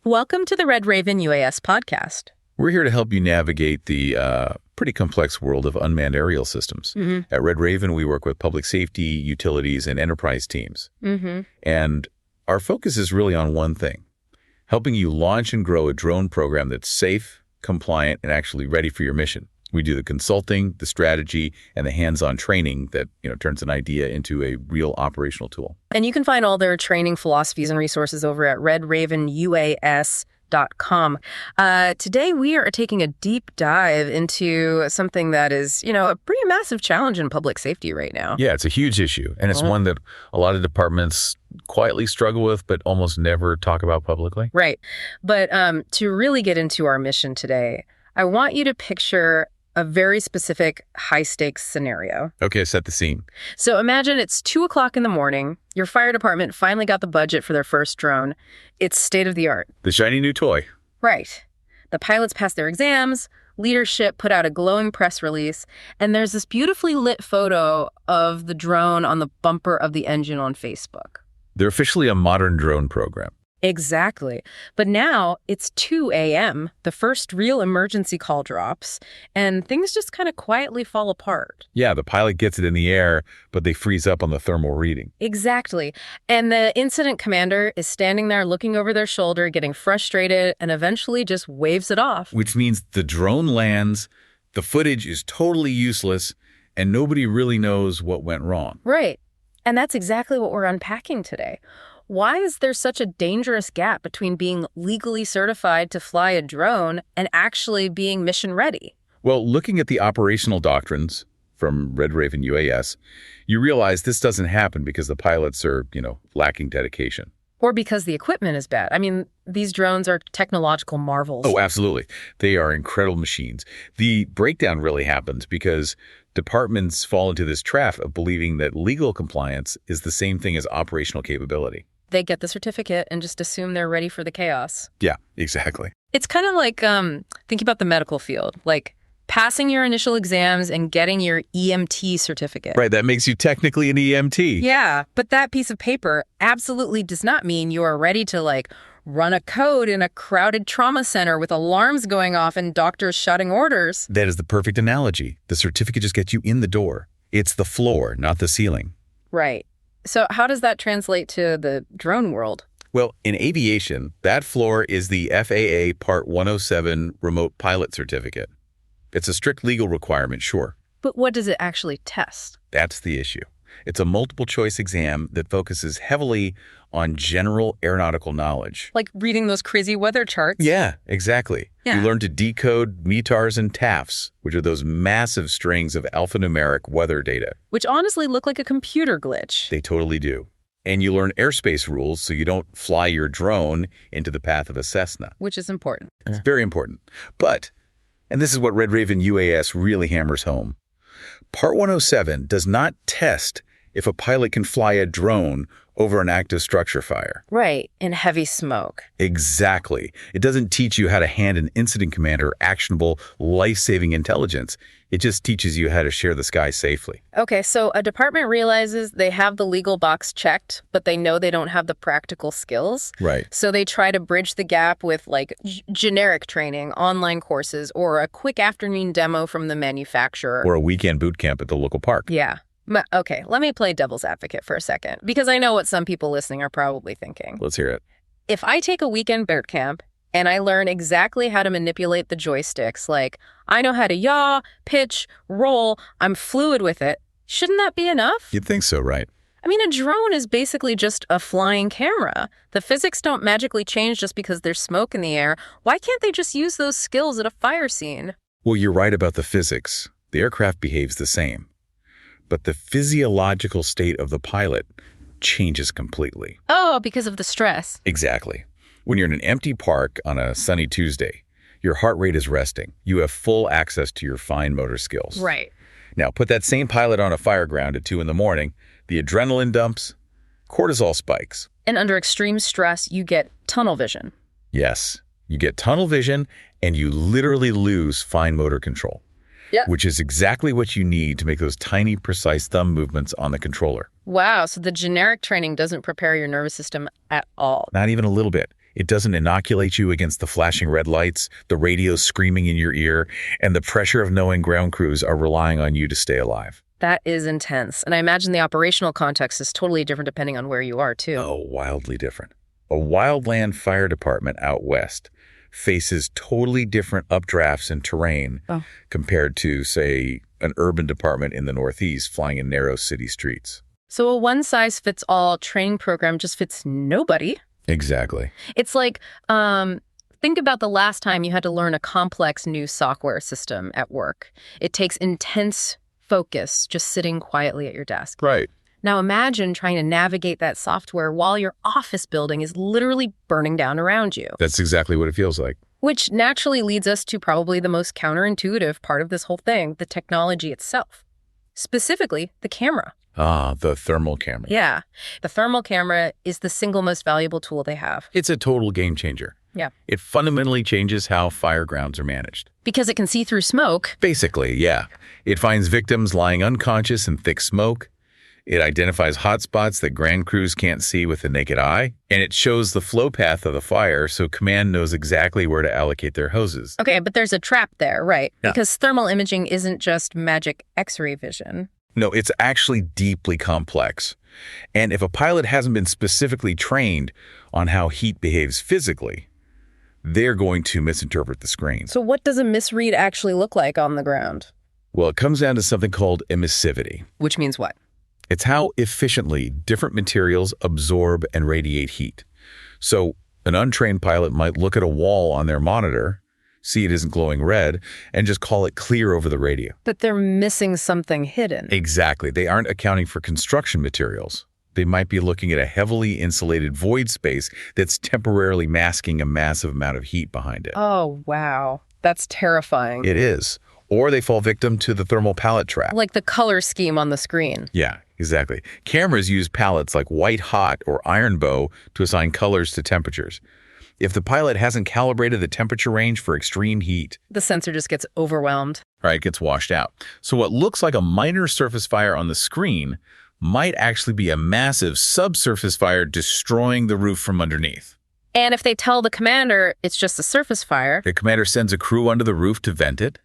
Welcome to the Red Raven UAS podcast. We're here to help you navigate the pretty complex world of unmanned aerial systems. At Red Raven, we work with public safety, utilities, and enterprise teams. And our focus is really on one thing, helping you launch and grow a drone program that's safe, compliant, and actually ready for your mission. We do the consulting, the strategy, and the hands-on training that turns an idea into a real operational tool. And you can find all their training philosophies and resources over at redravenuas.com. Today, we are taking a deep dive into something that is, a pretty massive challenge in public safety right now. Yeah, it's a huge issue, and it's one that a lot of departments quietly struggle with, but almost never talk about publicly. Right. But to really get into our mission today, I want you to picture a very specific high-stakes scenario. Okay, set the scene. So imagine it's 2 o'clock in the morning. Your fire department finally got the budget for their first drone. It's state-of-the-art. The shiny new toy. Right. The pilots passed their exams, leadership put out a glowing press release, and there's this beautifully lit photo of the drone on the bumper of the engine on Facebook. They're officially a modern drone program. Exactly. But now it's 2 a.m., the first real emergency call drops, and things just kind of quietly fall apart. Yeah, the pilot gets it in the air, but they freeze up on the thermal reading. Exactly. And the incident commander is standing there looking over their shoulder, getting frustrated, and eventually just waves it off. Which means the drone lands, the footage is totally useless, and nobody really knows what went wrong. Right. And that's exactly what we're unpacking today. Why is there such a dangerous gap between being legally certified to fly a drone and actually being mission ready? Well, looking at the operational doctrines from Red Raven UAS, you realize this doesn't happen because the pilots are, lacking dedication. Or because the equipment is bad. I mean, these drones are technological marvels. Oh, absolutely. They are incredible machines. The breakdown really happens because departments fall into this trap of believing that legal compliance is the same thing as operational capability. They get the certificate and just assume they're ready for the chaos. Yeah, exactly. It's kind of like thinking about the medical field, like passing your initial exams and getting your EMT certificate. Right, that makes you technically an EMT. Yeah, but that piece of paper absolutely does not mean you are ready to run a code in a crowded trauma center with alarms going off and doctors shouting orders. That is the perfect analogy. The certificate just gets you in the door. It's the floor, not the ceiling. Right. So how does that translate to the drone world? Well, in aviation, that floor is the FAA Part 107 Remote Pilot Certificate. It's a strict legal requirement, sure. But what does it actually test? That's the issue. It's a multiple-choice exam that focuses heavily on general aeronautical knowledge. Like reading those crazy weather charts? Yeah, exactly. Yeah. You learn to decode METARs and TAFs, which are those massive strings of alphanumeric weather data. Which honestly look like a computer glitch. They totally do. And you learn airspace rules so you don't fly your drone into the path of a Cessna. Which is important. It's very important. But, and this is what Red Raven UAS really hammers home, Part 107 does not test if a pilot can fly a drone over an active structure fire. Right, in heavy smoke. Exactly. It doesn't teach you how to hand an incident commander actionable, life-saving intelligence. It just teaches you how to share the sky safely. Okay, so a department realizes they have the legal box checked, but they know they don't have the practical skills. Right. So they try to bridge the gap with generic training, online courses, or a quick afternoon demo from the manufacturer. Or a weekend boot camp at the local park. Yeah. Okay, let me play devil's advocate for a second, because I know what some people listening are probably thinking. Let's hear it. If I take a weekend boot camp and I learn exactly how to manipulate the joysticks, like I know how to yaw, pitch, roll, I'm fluid with it, shouldn't that be enough? You'd think so, right? I mean, a drone is basically just a flying camera. The physics don't magically change just because there's smoke in the air. Why can't they just use those skills at a fire scene? Well, you're right about the physics. The aircraft behaves the same. But the physiological state of the pilot changes completely. Oh, because of the stress. Exactly. When you're in an empty park on a sunny Tuesday, your heart rate is resting. You have full access to your fine motor skills. Right. Now, put that same pilot on a Fireground at 2 a.m, the adrenaline dumps, cortisol spikes. And under extreme stress, you get tunnel vision. Yes, you get tunnel vision and you literally lose fine motor control. Yep. Which is exactly what you need to make those tiny, precise thumb movements on the controller. Wow, so the generic training doesn't prepare your nervous system at all. Not even a little bit. It doesn't inoculate you against the flashing red lights, the radio screaming in your ear, and the pressure of knowing ground crews are relying on you to stay alive. That is intense. And I imagine the operational context is totally different depending on where you are, too. Oh, wildly different. A wildland fire department out west faces totally different updrafts and terrain compared to, say, an urban department in the Northeast flying in narrow city streets. So a one-size-fits-all training program just fits nobody. Exactly. It's like, think about the last time you had to learn a complex new software system at work. It takes intense focus just sitting quietly at your desk. Right. Now imagine trying to navigate that software while your office building is literally burning down around you. That's exactly what it feels like. Which naturally leads us to probably the most counterintuitive part of this whole thing, the technology itself. Specifically, the camera. Ah, the thermal camera. Yeah. The thermal camera is the single most valuable tool they have. It's a total game changer. Yeah. It fundamentally changes how firegrounds are managed. Because it can see through smoke. Basically, yeah. It finds victims lying unconscious in thick smoke. It identifies hotspots that ground crews can't see with the naked eye. And it shows the flow path of the fire so command knows exactly where to allocate their hoses. Okay, but there's a trap there, right? Yeah. Because thermal imaging isn't just magic X-ray vision. No, it's actually deeply complex. And if a pilot hasn't been specifically trained on how heat behaves physically, they're going to misinterpret the screen. So what does a misread actually look like on the ground? Well, it comes down to something called emissivity. Which means what? It's how efficiently different materials absorb and radiate heat. So an untrained pilot might look at a wall on their monitor, see it isn't glowing red, and just call it clear over the radio. But they're missing something hidden. Exactly. They aren't accounting for construction materials. They might be looking at a heavily insulated void space that's temporarily masking a massive amount of heat behind it. Oh, wow. That's terrifying. It is. Or they fall victim to the thermal palette trap. Like the color scheme on the screen. Yeah, exactly. Cameras use palettes like white hot or iron bow to assign colors to temperatures. If the pilot hasn't calibrated the temperature range for extreme heat, The sensor just gets overwhelmed. right, it gets washed out. So what looks like a minor surface fire on the screen might actually be a massive subsurface fire destroying the roof from underneath. And if they tell the commander it's just a surface fire, The commander sends a crew under the roof to vent it.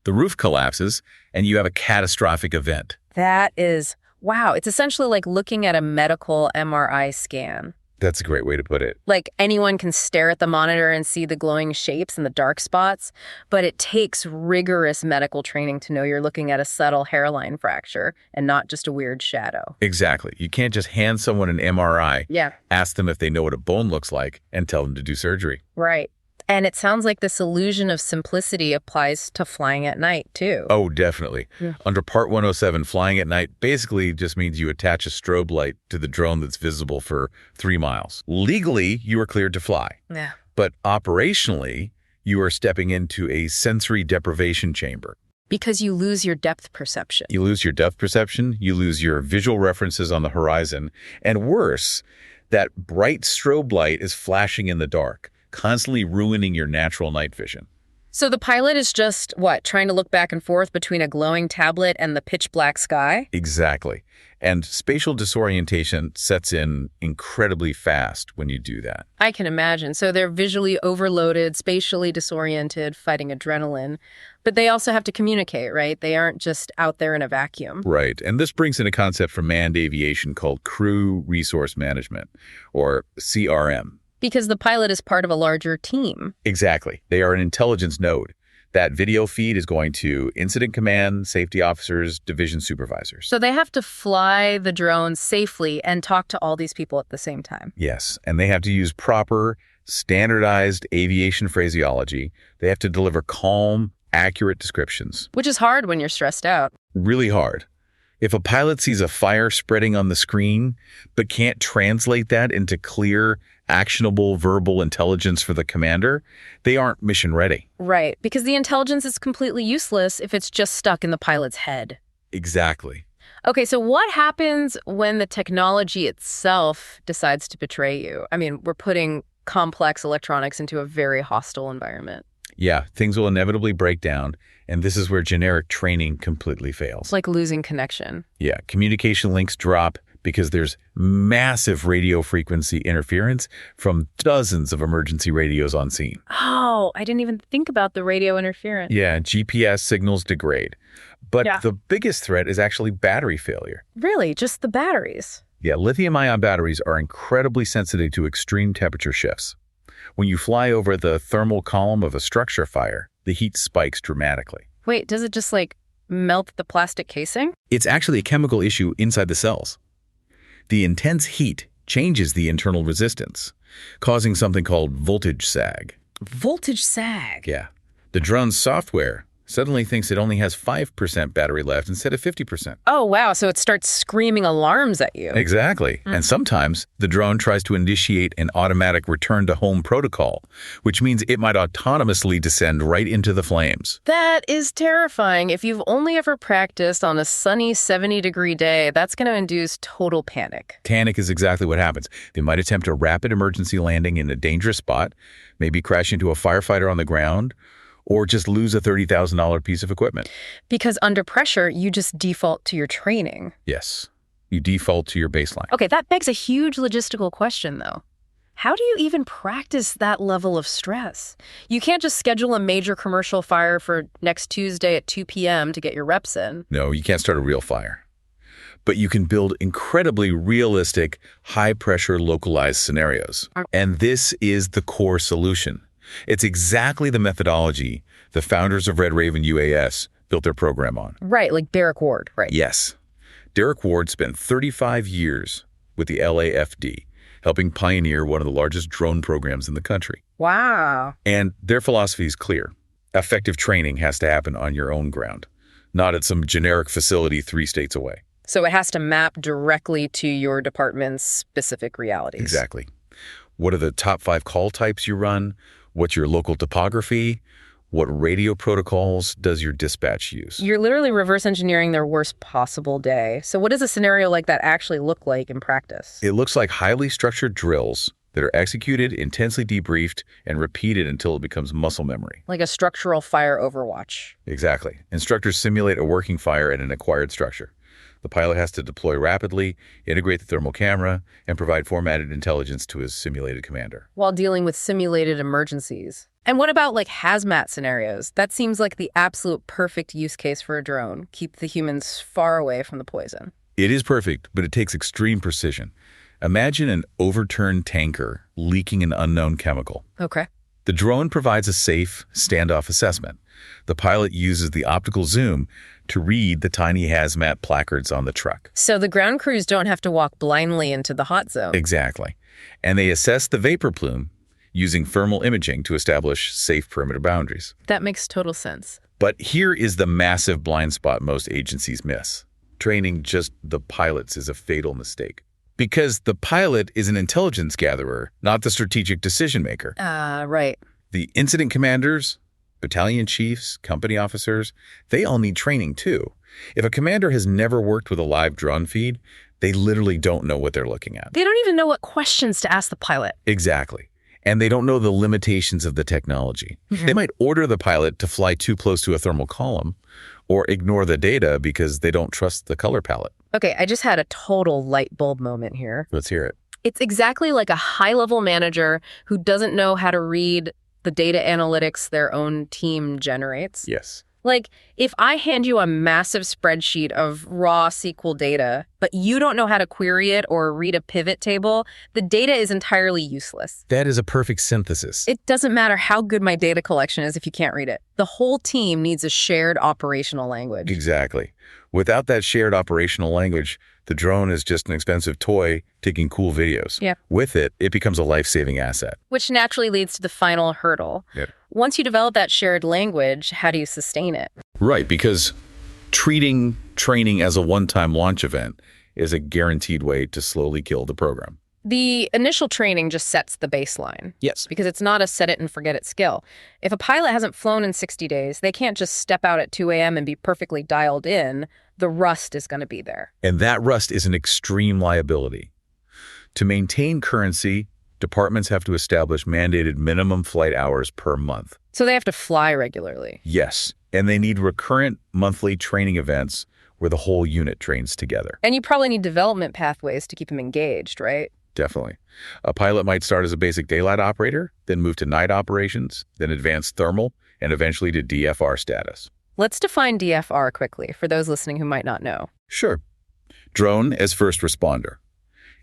The roof collapses, and you have a catastrophic event. that is, wow. It's essentially like looking at a medical MRI scan. That's a great way to put it. Like anyone can stare at the monitor and see the glowing shapes and the dark spots, but it takes rigorous medical training to know you're looking at a subtle hairline fracture and not just a weird shadow. Exactly. You can't just hand someone an MRI, Yeah, ask them if they know what a bone looks like, and tell them to do surgery. right. And it sounds like this illusion of simplicity applies to flying at night, too. Oh, definitely. Yeah. Under Part 107, flying at night basically just means you attach a strobe light to the drone that's visible for 3 miles. Legally, you are cleared to fly. Yeah. But operationally, you are stepping into a sensory deprivation chamber. Because you lose your depth perception. You lose your depth perception, you lose your visual references on the horizon, and worse, that bright strobe light is flashing in the dark, constantly ruining your natural night vision. So the pilot is just, what, trying to look back and forth between a glowing tablet and the pitch black sky? Exactly. And spatial disorientation sets in incredibly fast when you do that. I can imagine. So they're visually overloaded, spatially disoriented, fighting adrenaline. But they also have to communicate, right? They aren't just out there in a vacuum. Right. And this brings in a concept from manned aviation called crew resource management, or CRM. Because the pilot is part of a larger team. Exactly. They are an intelligence node. That video feed is going to incident command, safety officers, division supervisors. So they have to fly the drone safely and talk to all these people at the same time. Yes, and they have to use proper, standardized aviation phraseology. They have to deliver calm, accurate descriptions. Which is hard when you're stressed out. Really hard. If a pilot sees a fire spreading on the screen, but can't translate that into clear, actionable verbal intelligence for the commander, they aren't mission ready. Right, because the intelligence is completely useless if it's just stuck in the pilot's head. Exactly. Okay, so what happens when the technology itself decides to betray you? I mean, we're putting complex electronics into a very hostile environment. Yeah, things will inevitably break down, and this is where generic training completely fails. It's like losing connection. Yeah, communication links drop, because there's massive radio frequency interference from dozens of emergency radios on scene. Oh, I didn't even think about the radio interference. Yeah, GPS signals degrade. But the biggest threat is actually battery failure. Really? Just the batteries? Yeah, lithium-ion batteries are incredibly sensitive to extreme temperature shifts. When you fly over the thermal column of a structure fire, the heat spikes dramatically. Wait, does it just melt the plastic casing? It's actually a chemical issue inside the cells. The intense heat changes the internal resistance, causing something called voltage sag. Voltage sag? Yeah. The drone's software suddenly thinks it only has 5% battery left instead of 50%. Oh, wow. So it starts screaming alarms at you. Exactly. And sometimes the drone tries to initiate an automatic return-to-home protocol, which means it might autonomously descend right into the flames. That is terrifying. If you've only ever practiced on a sunny 70-degree day, that's going to induce total panic. Panic is exactly what happens. They might attempt a rapid emergency landing in a dangerous spot, maybe crash into a firefighter on the ground, or just lose a $30,000 piece of equipment. Because under pressure, you just default to your training. Yes. You default to your baseline. Okay, that begs a huge logistical question, though. How do you even practice that level of stress? You can't just schedule a major commercial fire for next Tuesday at 2 p.m. to get your reps in. No, you can't start a real fire. But you can build incredibly realistic, high-pressure, localized scenarios. And this is the core solution. It's exactly the methodology the founders of Red Raven UAS built their program on. Right, like Derek Ward, right? Yes. Derek Ward spent 35 years with the LAFD, helping pioneer one of the largest drone programs in the country. Wow. And their philosophy is clear. Effective training has to happen on your own ground, not at some generic facility 3 states away. So it has to map directly to your department's specific realities. Exactly. What are the top 5 call types you run? What's your local topography? What radio protocols does your dispatch use? You're literally reverse engineering their worst possible day. So what does a scenario like that actually look like in practice? It looks like highly structured drills that are executed, intensely debriefed, and repeated until it becomes muscle memory. Like a structural fire overwatch. Exactly. Instructors simulate a working fire at an acquired structure. The pilot has to deploy rapidly, integrate the thermal camera, and provide formatted intelligence to his simulated commander. While dealing with simulated emergencies. And what about hazmat scenarios? That seems like the absolute perfect use case for a drone. Keep the humans far away from the poison. It is perfect, but it takes extreme precision. Imagine an overturned tanker leaking an unknown chemical. Okay. The drone provides a safe standoff assessment. The pilot uses the optical zoom to read the tiny hazmat placards on the truck. So the ground crews don't have to walk blindly into the hot zone. Exactly. And they assess the vapor plume using thermal imaging to establish safe perimeter boundaries. That makes total sense. But here is the massive blind spot most agencies miss. Training just the pilots is a fatal mistake. Because the pilot is an intelligence gatherer, not the strategic decision maker. Right. The incident commanders, battalion chiefs, company officers, they all need training too. If a commander has never worked with a live drone feed, they literally don't know what they're looking at. They don't even know what questions to ask the pilot. Exactly. And they don't know the limitations of the technology. They might order the pilot to fly too close to a thermal column or ignore the data because they don't trust the color palette. Okay, I just had a total light bulb moment here. Let's hear it. It's exactly like a high-level manager who doesn't know how to read the data analytics their own team generates. Yes. Like, if I hand you a massive spreadsheet of raw SQL data, but you don't know how to query it or read a pivot table, the data is entirely useless. That is a perfect synthesis. It doesn't matter how good my data collection is if you can't read it. The whole team needs a shared operational language. Exactly. Without that shared operational language, the drone is just an expensive toy taking cool videos. Yeah. With it, it becomes a life-saving asset. Which naturally leads to the final hurdle. Yep. Once you develop that shared language, how do you sustain it? Right, because treating training as a one-time launch event is a guaranteed way to slowly kill the program. The initial training just sets the baseline. Yes. Because it's not a set it and forget it skill. If a pilot hasn't flown in 60 days, they can't just step out at 2 a.m. and be perfectly dialed in. The rust is going to be there. And that rust is an extreme liability. To maintain currency, departments have to establish mandated minimum flight hours per month. So they have to fly regularly. Yes, and they need recurrent monthly training events where the whole unit trains together. And you probably need development pathways to keep them engaged, right? Definitely. A pilot might start as a basic daylight operator, then move to night operations, then advanced thermal, and eventually to DFR status. Let's define DFR quickly for those listening who might not know. Sure. Drone as first responder.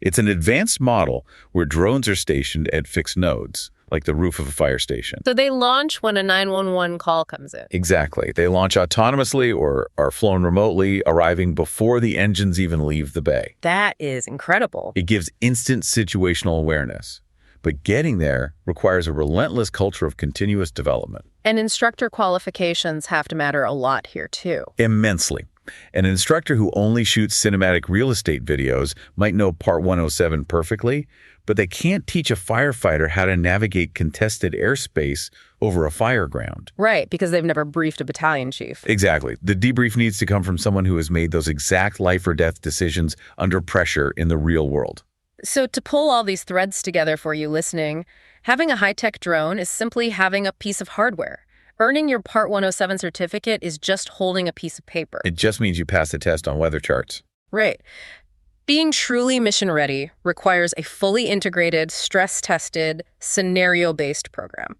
It's an advanced model where drones are stationed at fixed nodes, like the roof of a fire station. So they launch when a 911 call comes in. Exactly. They launch autonomously or are flown remotely, arriving before the engines even leave the bay. That is incredible. It gives instant situational awareness. But getting there requires a relentless culture of continuous development. And instructor qualifications have to matter a lot here, too. Immensely. An instructor who only shoots cinematic real estate videos might know Part 107 perfectly, but they can't teach a firefighter how to navigate contested airspace over a fireground. Right, because they've never briefed a battalion chief. Exactly. The debrief needs to come from someone who has made those exact life or death decisions under pressure in the real world. So to pull all these threads together for you listening, having a high-tech drone is simply having a piece of hardware. Earning your Part 107 certificate is just holding a piece of paper. It just means you passed the test on weather charts. Right. Being truly mission-ready requires a fully integrated, stress-tested, scenario-based program.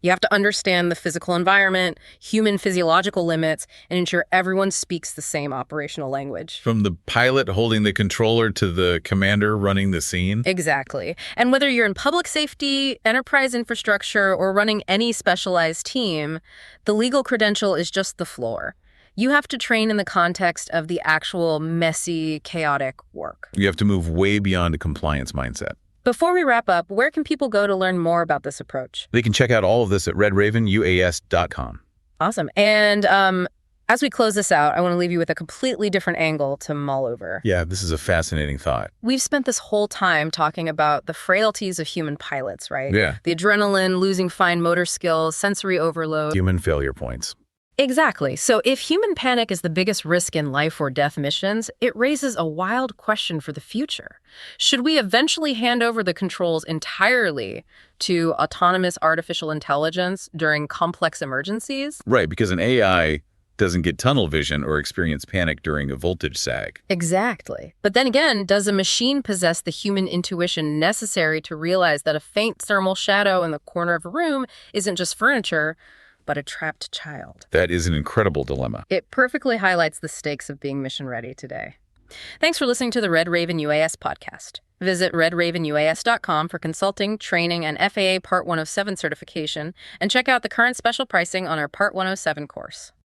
You have to understand the physical environment, human physiological limits, and ensure everyone speaks the same operational language. From the pilot holding the controller to the commander running the scene. Exactly. And whether you're in public safety, enterprise infrastructure, or running any specialized team, the legal credential is just the floor. You have to train in the context of the actual messy, chaotic work. You have to move way beyond a compliance mindset. Before we wrap up, where can people go to learn more about this approach? They can check out all of this at redravenuas.com. Awesome. And as we close this out, I want to leave you with a completely different angle to mull over. Yeah, this is a fascinating thought. We've spent this whole time talking about the frailties of human pilots, right? Yeah. The adrenaline, losing fine motor skills, sensory overload. Human failure points. Exactly. So if human panic is the biggest risk in life or death missions, it raises a wild question for the future. Should we eventually hand over the controls entirely to autonomous artificial intelligence during complex emergencies? Right, because an AI doesn't get tunnel vision or experience panic during a voltage sag. Exactly. But then again, does a machine possess the human intuition necessary to realize that a faint thermal shadow in the corner of a room isn't just furniture, but a trapped child? That is an incredible dilemma. It perfectly highlights the stakes of being mission ready today. Thanks for listening to the Red Raven UAS podcast. Visit redravenuas.com for consulting, training, and FAA Part 107 certification, and check out the current special pricing on our Part 107 course.